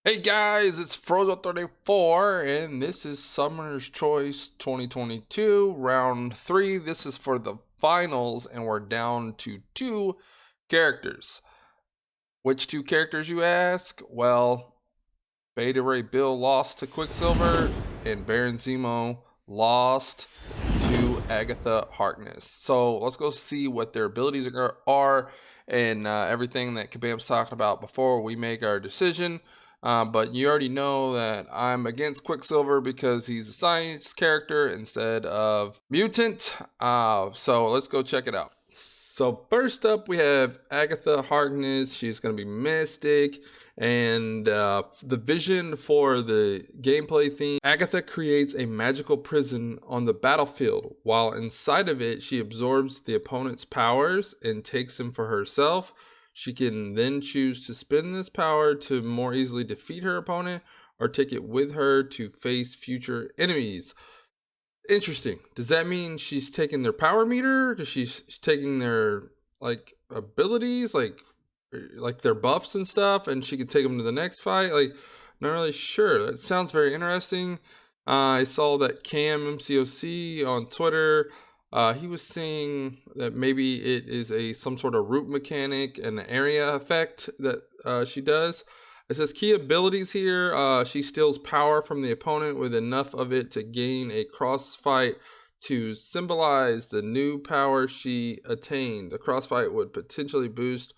Hey guys, it's Frozo34 and this is Summoner's Choice 2022 round 3. This is for the finals and we're down to 2 characters. Which 2 characters, you ask? Well, Beta Ray Bill lost to Quicksilver and Baron Zemo lost to Agatha Harkness. So let's go see what their abilities are and everything that Kabam's talking about before we make our decision. But you already know that I'm against Quicksilver because he's a science character instead of mutant. So let's go check it out. So first up, we have Agatha Harkness. She's going to be Mystic. And the vision for the gameplay theme, Agatha creates a magical prison on the battlefield. While inside of it, she absorbs the opponent's powers and takes them for herself. She can then choose to spend this power to more easily defeat her opponent or take it with her to face future enemies. Interesting. Does that mean she's taking their power meter? Does she's taking their abilities, like their buffs and stuff, and she could take them to the next fight? Not really sure. That sounds very interesting. I saw that Cam MCOC on Twitter. He was saying that maybe it is some sort of root mechanic and area effect that she does. It says key abilities here. She steals power from the opponent with enough of it to gain a crossfight to symbolize the new power she attained. The crossfight would potentially boost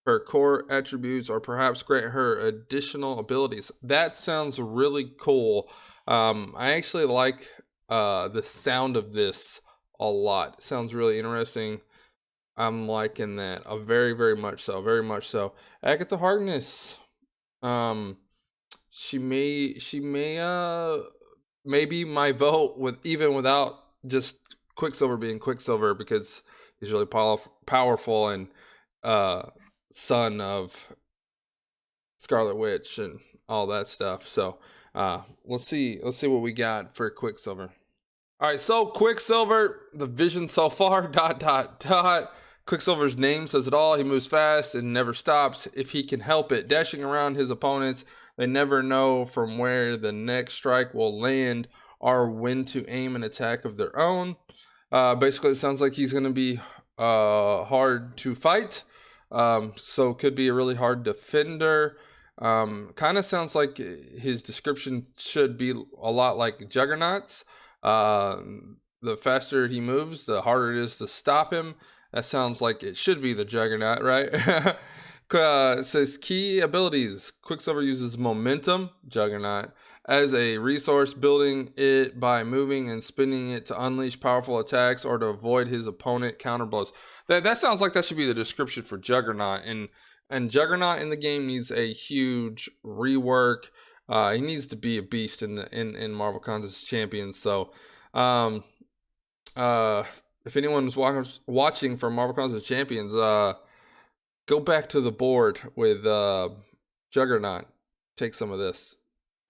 her core attributes or perhaps grant her additional abilities. That sounds really cool. I actually like the sound of this a lot. It sounds really interesting. I'm liking that very, very much so. Very much so. Agatha Harkness. She may maybe my vote without just Quicksilver being Quicksilver because he's really powerful and son of Scarlet Witch and all that stuff. So let's see what we got for Quicksilver. All right, so Quicksilver, the vision so far, ... Quicksilver's name says it all. He moves fast and never stops if he can help it, dashing around his opponents. They never know from where the next strike will land or when to aim an attack of their own. Basically, it sounds like he's going to be hard to fight. So could be a really hard defender. Kind of sounds like his description should be a lot like Juggernaut's. The faster he moves, the harder it is to stop him. That sounds like it should be the Juggernaut, right? It says key abilities. Quicksilver uses momentum, Juggernaut, as a resource, building it by moving and spinning it to unleash powerful attacks or to avoid his opponent counter blows. That sounds like that should be the description for Juggernaut. And Juggernaut in the game needs a huge rework. He needs to be a beast in Marvel Contest Champions. So, if anyone's watching from Marvel Contest Champions, go back to the board with Juggernaut. Take some of this,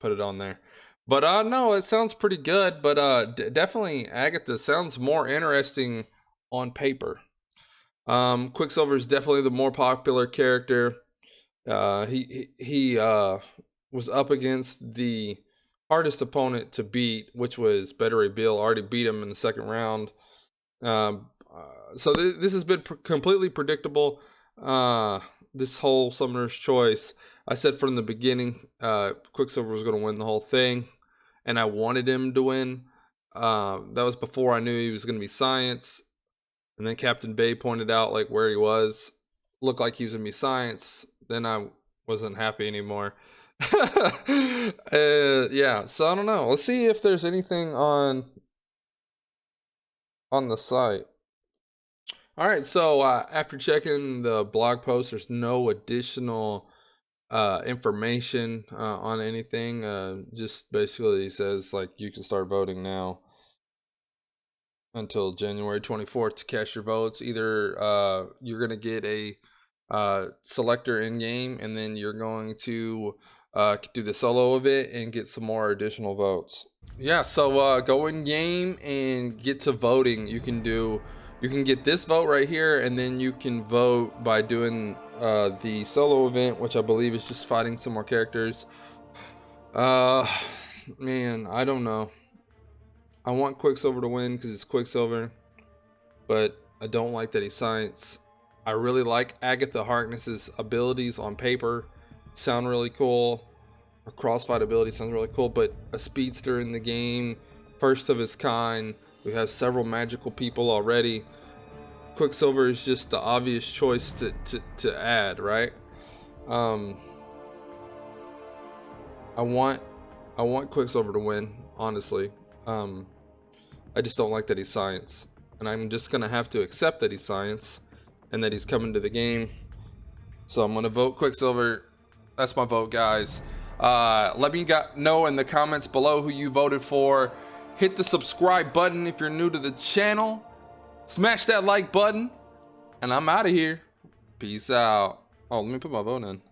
put it on there. But no, it sounds pretty good. But definitely Agatha sounds more interesting on paper. Quicksilver is definitely the more popular character. He was up against the hardest opponent to beat, which was Beta Ray Bill. Already beat him in the second round. So this has been completely predictable. This whole Summoner's Choice, I said from the beginning, Quicksilver was going to win the whole thing, and I wanted him to win. That was before I knew he was going to be Science, and then Captain Bay pointed out where he was, looked like he was going to be Science. Then I wasn't happy anymore. Yeah, so I don't know. Let's see if there's anything on the site. All right, so after checking the blog post, there's no additional information on anything. Just basically says you can start voting now until January 24th to cast your votes. Either you're going to get a selector in game, and then you're going to do the solo of it and get some more additional votes. Yeah, so go in game and get to voting. You can get this vote right here, and then you can vote by doing the solo event, which I believe is just fighting some more characters. Uh, man, I don't know. I want Quicksilver to win because it's Quicksilver, but I don't like that he's science. I really like Agatha Harkness's abilities on paper. Sound really cool. Her crossfight ability sounds really cool, but a speedster in the game, first of its kind. We have several magical people already. Quicksilver is just the obvious choice to add, right? Um, I want Quicksilver to win, honestly. I just don't like that he's science, and I'm just gonna have to accept that he's science, and that he's coming to the game. So I'm gonna vote Quicksilver. That's my vote, guys. Let me know in the comments below who you voted for. Hit the subscribe button if you're new to the channel. Smash that like button, and I'm out of here. Peace out. Oh, let me put my vote in.